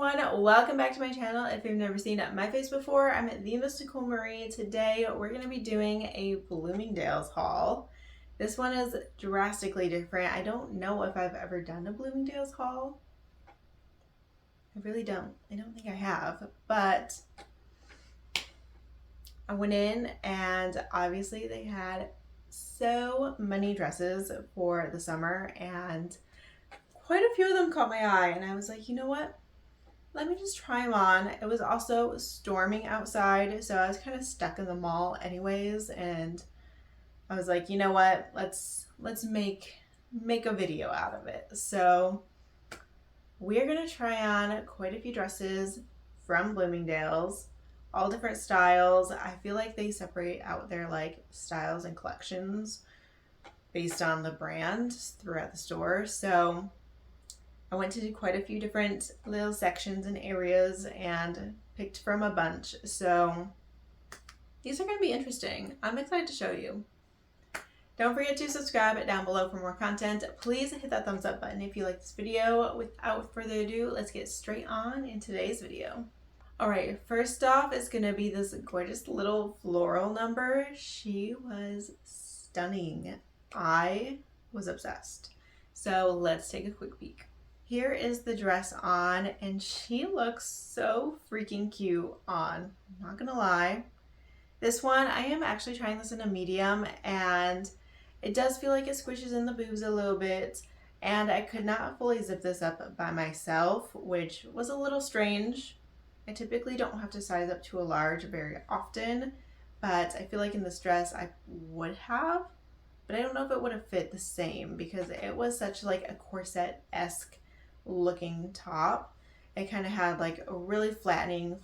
everyone, welcome back to my channel. If you've never seen my face before, I'm the Miss Nicole Marie. Today we're going to be doing a Bloomingdale's haul. This one is drastically different. I don't know if I've ever done a Bloomingdale's haul. I really don't. I don't think I have, but I went in and obviously they had so many dresses for the summer and quite a few of them caught my eye, and I was like, you know what? Let me just try them on. It was also storming outside, so I was kind of stuck in the mall anyways, and I was like, you know what? Let's make a video out of it. So we're gonna try on quite a few dresses from Bloomingdale's, all different styles. I feel like they separate out their like styles and collections based on the brand throughout the store. So I went to quite a few different little sections and areas and picked from a bunch. So these are going to be interesting. I'm excited to show you. Don't forget to subscribe down below for more content. Please hit that thumbs up button if you like this video. Without further ado, let's get straight on in today's video. Alright, first off is going to be this gorgeous little floral number. She was stunning. I was obsessed. So let's take a quick peek. Here is the dress on, and she looks so freaking cute on. I'm not gonna lie. This one, I am actually trying this in a medium, and it does feel like it squishes in the boobs a little bit, and I could not fully zip this up by myself, which was a little strange. I typically don't have to size up to a large very often, but I feel like in this dress I would have, but I don't know if it would have fit the same because it was such like a corset-esque looking top. It kind of had like a really flattering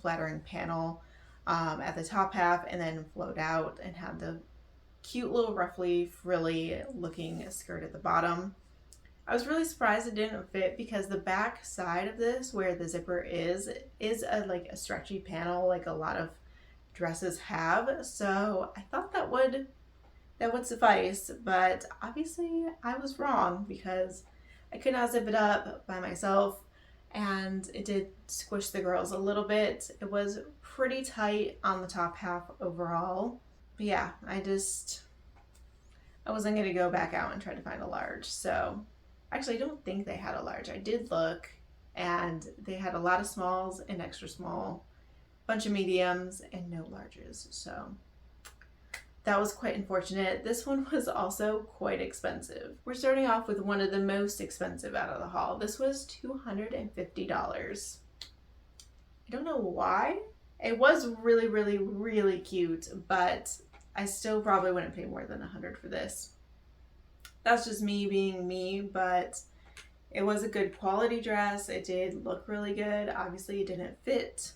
panel at the top half, and then flowed out and had the cute little roughly frilly looking skirt at the bottom. I was really surprised it didn't fit because the back side of this, where the zipper is like a stretchy panel like a lot of dresses have. So I thought that would suffice, but obviously I was wrong because I could not zip it up by myself, and it did squish the girls a little bit. It was pretty tight on the top half overall. But yeah, I wasn't going to go back out and try to find a large. So actually, I don't think they had a large. I did look, and they had a lot of smalls and extra small, bunch of mediums, and no larges. So that was quite unfortunate. This one was also quite expensive. We're starting off with one of the most expensive out of the haul. This was $250. I don't know why. It was really, really, really cute, but I still probably wouldn't pay more than $100 for this. That's just me being me, but it was a good quality dress. It did look really good. Obviously, it didn't fit,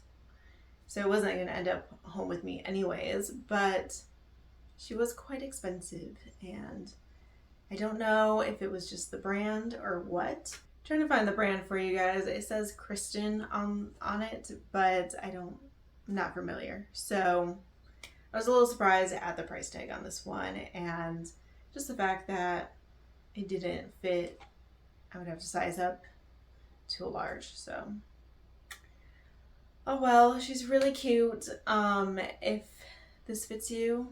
so it wasn't going to end up home with me anyways, but she was quite expensive, and I don't know if it was just the brand or what. I'm trying to find the brand for you guys. It says Kristen on it, but I'm not familiar. So I was a little surprised at the price tag on this one, and just the fact that it didn't fit. I would have to size up to a large. So oh well, she's really cute. If this fits you,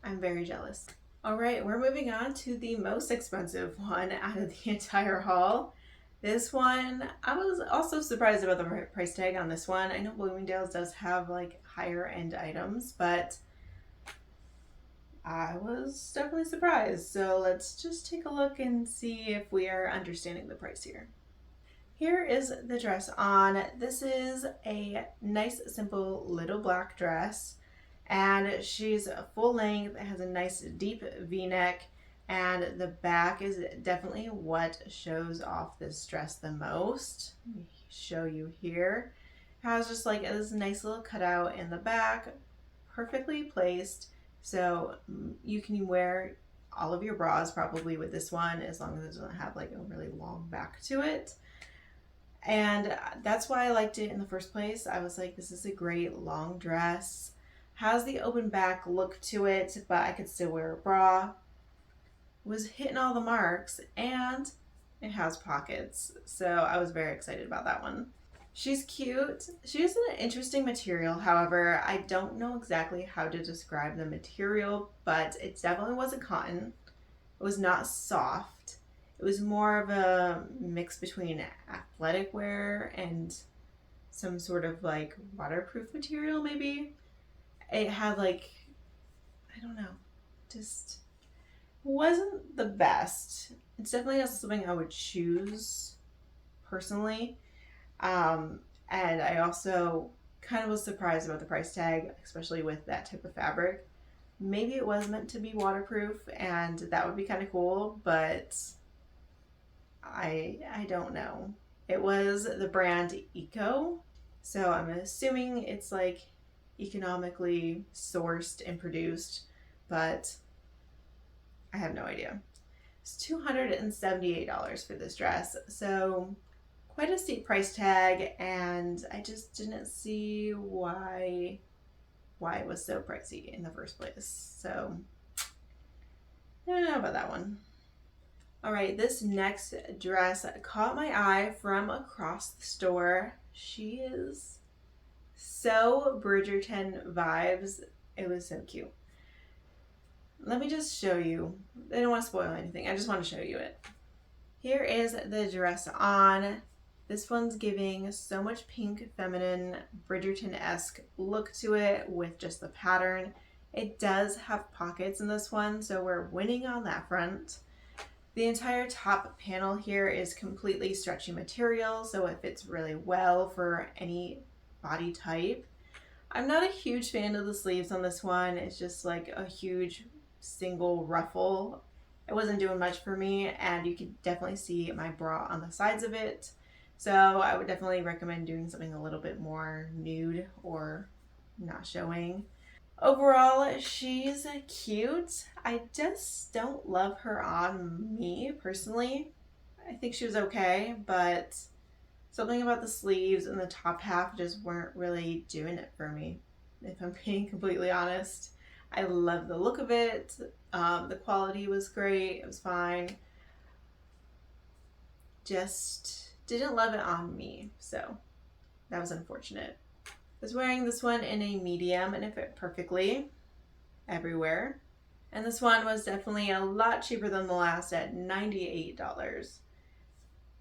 I'm very jealous. All right, we're moving on to the most expensive one out of the entire haul. This one, I was also surprised about the price tag on this one. I know Bloomingdale's does have like higher end items, but I was definitely surprised. So let's just take a look and see if we are understanding the price here. Here is the dress on. This is a nice, simple little black dress, and she's full length. It has a nice deep v-neck, and the back is definitely what shows off this dress the most. Let me show you here. It has just like this nice little cutout in the back, perfectly placed, so you can wear all of your bras probably with this one, as long as it doesn't have like a really long back to it. And that's why I liked it in the first place. I was like, this is a great long dress. Has the open back look to it, but I could still wear a bra. Was hitting all the marks, and it has pockets. So I was very excited about that one. She's cute. She's an interesting material. However, I don't know exactly how to describe the material, but it definitely wasn't cotton. It was not soft. It was more of a mix between athletic wear and some sort of like waterproof material, maybe. It had like, I don't know, just wasn't the best. It's definitely not something I would choose personally. Um, and I also kind of was surprised about the price tag, especially with that type of fabric. Maybe it was meant to be waterproof and that would be kind of cool, but I don't know. It was the brand Eco, so I'm assuming it's like economically sourced and produced, but I have no idea. It's $278 for this dress, so quite a steep price tag, and I just didn't see why it was so pricey in the first place. So I don't know about that one. All right, this next dress caught my eye from across the store. She is so Bridgerton vibes. It was so cute. Let me just show you. I don't want to spoil anything. I just want to show you it. Here is the dress on. This one's giving so much pink, feminine, Bridgerton-esque look to it with just the pattern. It does have pockets in this one, so we're winning on that front. The entire top panel here is completely stretchy material, so it fits really well for any body type. I'm not a huge fan of the sleeves on this one. It's just like a huge single ruffle. It wasn't doing much for me, and you could definitely see my bra on the sides of it. So I would definitely recommend doing something a little bit more nude or not showing. Overall, she's cute. I just don't love her on me personally. I think she was okay, but something about the sleeves and the top half just weren't really doing it for me, if I'm being completely honest. I love the look of it. The quality was great. It was fine. Just didn't love it on me, so that was unfortunate. I was wearing this one in a medium and it fit perfectly everywhere. And this one was definitely a lot cheaper than the last at $98.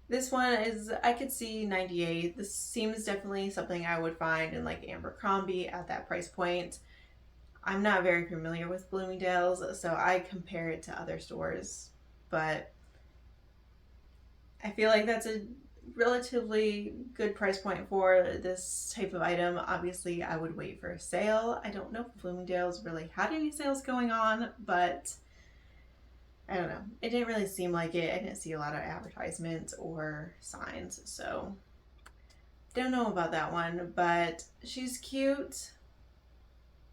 This one is, I could see 98. This seems definitely something I would find in like Abercrombie at that price point. I'm not very familiar with Bloomingdale's, so I compare it to other stores, but I feel like that's a relatively good price point for this type of item. Obviously, I would wait for a sale. I don't know if Bloomingdale's really had any sales going on, but I don't know. It didn't really seem like it. I didn't see a lot of advertisements or signs, so don't know about that one, but she's cute.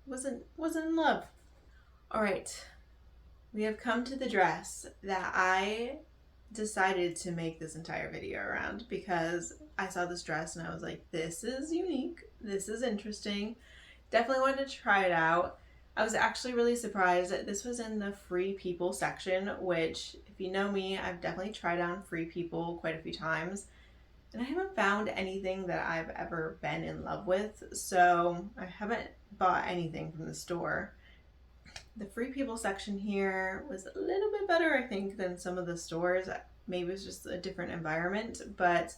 Wasn't in love. All right. We have come to the dress that I decided to make this entire video around because I saw this dress and I was like, this is unique, this is interesting. Definitely wanted to try it out. I was actually really surprised that this was in the Free People section, which, if you know me, I've definitely tried on Free People quite a few times, and I haven't found anything that I've ever been in love with, so I haven't bought anything from the store. The Free People section here was a little bit better, I think, than some of the stores. Maybe it's just a different environment, but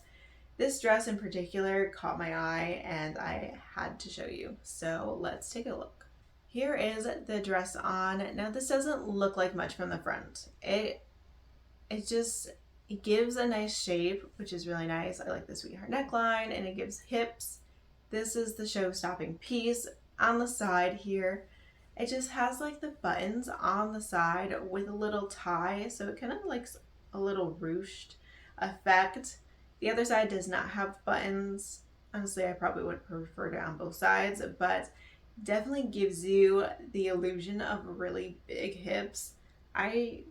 this dress in particular caught my eye and I had to show you. So let's take a look. Here is the dress on. Now this doesn't look like much from the front. It gives a nice shape, which is really nice. I like the sweetheart neckline and it gives hips. This is the show-stopping piece on the side here. It just has like the buttons on the side with a little tie, so it kind of like a little ruched effect. The other side does not have buttons. Honestly, I probably would prefer it on both sides, but definitely gives you the illusion of really big hips. I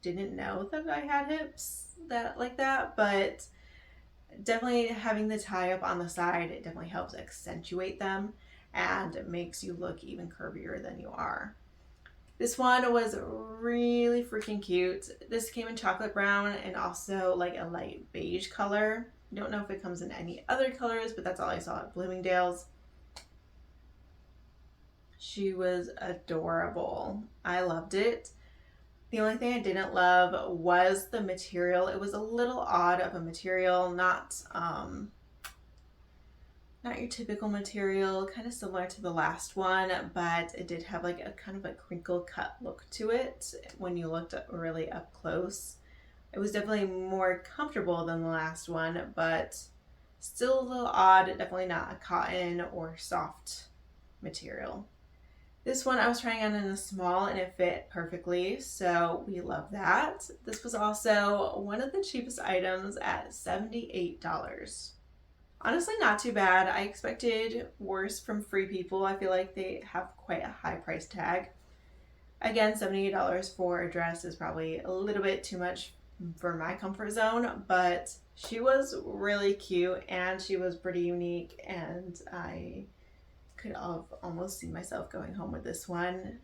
didn't know that I had hips like that, but definitely having the tie up on the side, it definitely helps accentuate them and it makes you look even curvier than you are. This one was really freaking cute. This came in chocolate brown and also like a light beige color. I don't know if it comes in any other colors, but that's all I saw at Bloomingdale's. She was adorable. I loved it. The only thing I didn't love was the material. It was a little odd of a material, not your typical material, kind of similar to the last one, but it did have like a kind of a crinkle cut look to it when you looked really up close. It was definitely more comfortable than the last one, but still a little odd. Definitely not a cotton or soft material. This one I was trying on in a small and it fit perfectly, so we love that. This was also one of the cheapest items at $78. Honestly, not too bad. I expected worse from Free People. I feel like they have quite a high price tag. Again, $78 for a dress is probably a little bit too much for my comfort zone, but she was really cute and she was pretty unique, and I could almost see myself going home with this one.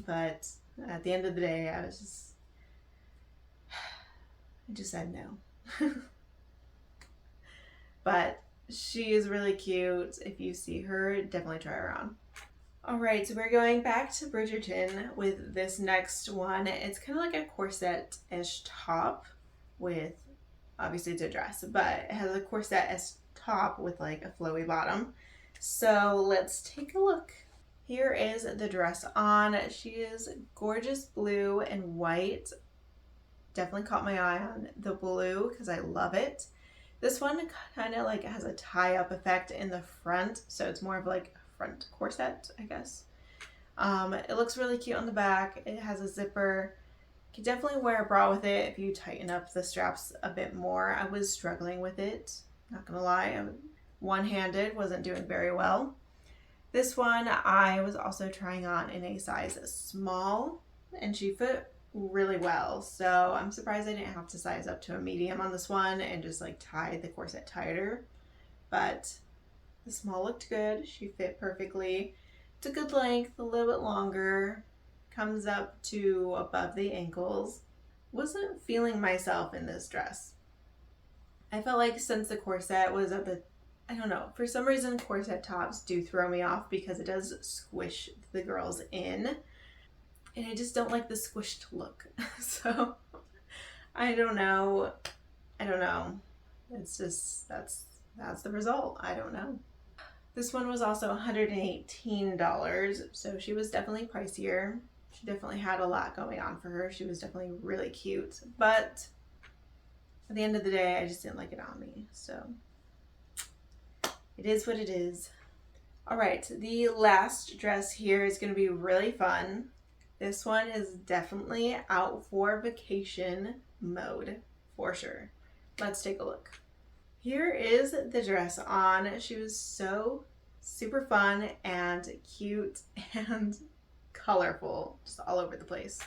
But at the end of the day, I just said no. But she is really cute. If you see her, definitely try her on. All right, so we're going back to Bridgerton with this next one. It's kind of like a corset-ish top with, obviously it's a dress, but it has a corset-ish top with like a flowy bottom. So let's take a look. Here is the dress on. She is gorgeous blue and white. Definitely caught my eye on the blue because I love it. This one kind of like has a tie-up effect in the front, so it's more of like a front corset, I guess. It looks really cute on the back. It has a zipper. You can definitely wear a bra with it if you tighten up the straps a bit more. I was struggling with it, not gonna lie. One-handed, wasn't doing very well. This one I was also trying on in a size small, and she fit really well, so I'm surprised I didn't have to size up to a medium on this one and just like tie the corset tighter. But the small looked good. She fit perfectly. It's a good length, a little bit longer, comes up to above the ankles. Wasn't feeling myself in this dress. I felt like since the corset was at the, I don't know, for some reason corset tops do throw me off because it does squish the girls in, and I just don't like the squished look. So I don't know. It's just, that's the result. I don't know. This one was also $118, so she was definitely pricier. She definitely had a lot going on for her. She was definitely really cute, but at the end of the day, I just didn't like it on me. So it is what it is. All right, the last dress here is going to be really fun. This one is definitely out for vacation mode for sure. Let's take a look. Here is the dress on. She was so super fun and cute and colorful, just all over the place.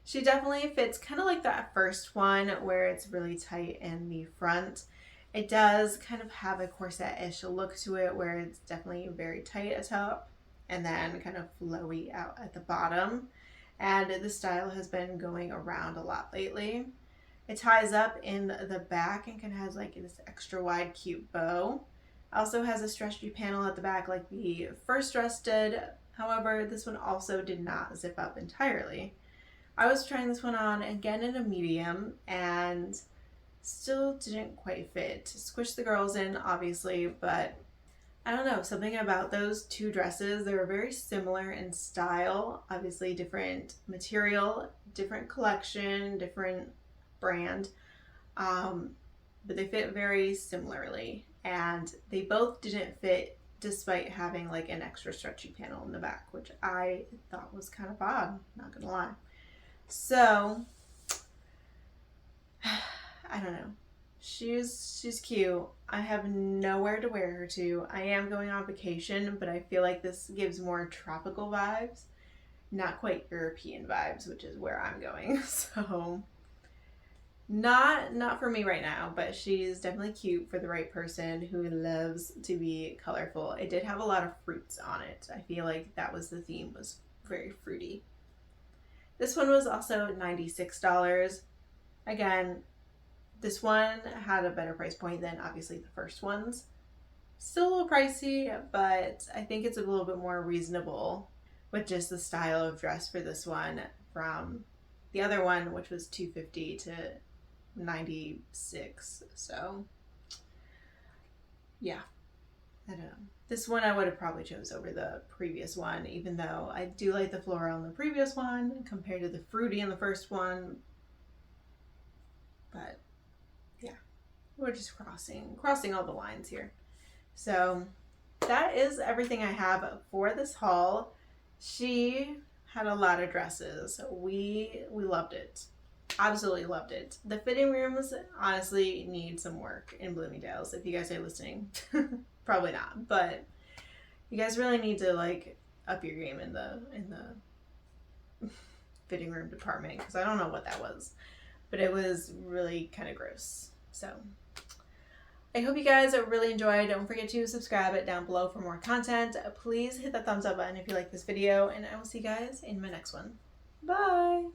She definitely fits kind of like that first one where it's really tight in the front. It does kind of have a corset-ish look to it where it's definitely very tight at top and then kind of flowy out at the bottom. And the style has been going around a lot lately. It ties up in the back and kind of has like this extra wide cute bow. Also has a stretchy panel at the back like the first dress did. However, this one also did not zip up entirely. I was trying this one on again in a medium and still didn't quite fit. Squished the girls in obviously, but I don't know, something about those two dresses, they were very similar in style, obviously different material, different collection, different brand, but they fit very similarly, and they both didn't fit despite having like an extra stretchy panel in the back, which I thought was kind of odd, not gonna lie. So I don't know. She's cute. I have nowhere to wear her to. I am going on vacation, but I feel like this gives more tropical vibes, not quite European vibes, which is where I'm going. So not for me right now, but she's definitely cute for the right person who loves to be colorful. It did have a lot of fruits on it. I feel like that was the theme, was very fruity. This one was also $96. Again, This one had a better price point than obviously the first ones. Still a little pricey, but I think it's a little bit more reasonable with just the style of dress for this one from the other one, which was $250 to $96. So yeah, I don't know. This one I would have probably chose over the previous one, even though I do like the floral in the previous one compared to the fruity in the first one. But yeah, we're just crossing all the lines here. So that is everything I have for this haul. She had a lot of dresses. We loved it. Absolutely loved it. The fitting rooms honestly need some work in Bloomingdale's. If you guys are listening, probably not, but you guys really need to like up your game in the fitting room department, because I don't know what that was, but it was really kind of gross. So I hope you guys really enjoyed. Don't forget to subscribe down below for more content. Please hit that thumbs up button if you like this video, and I will see you guys in my next one. Bye!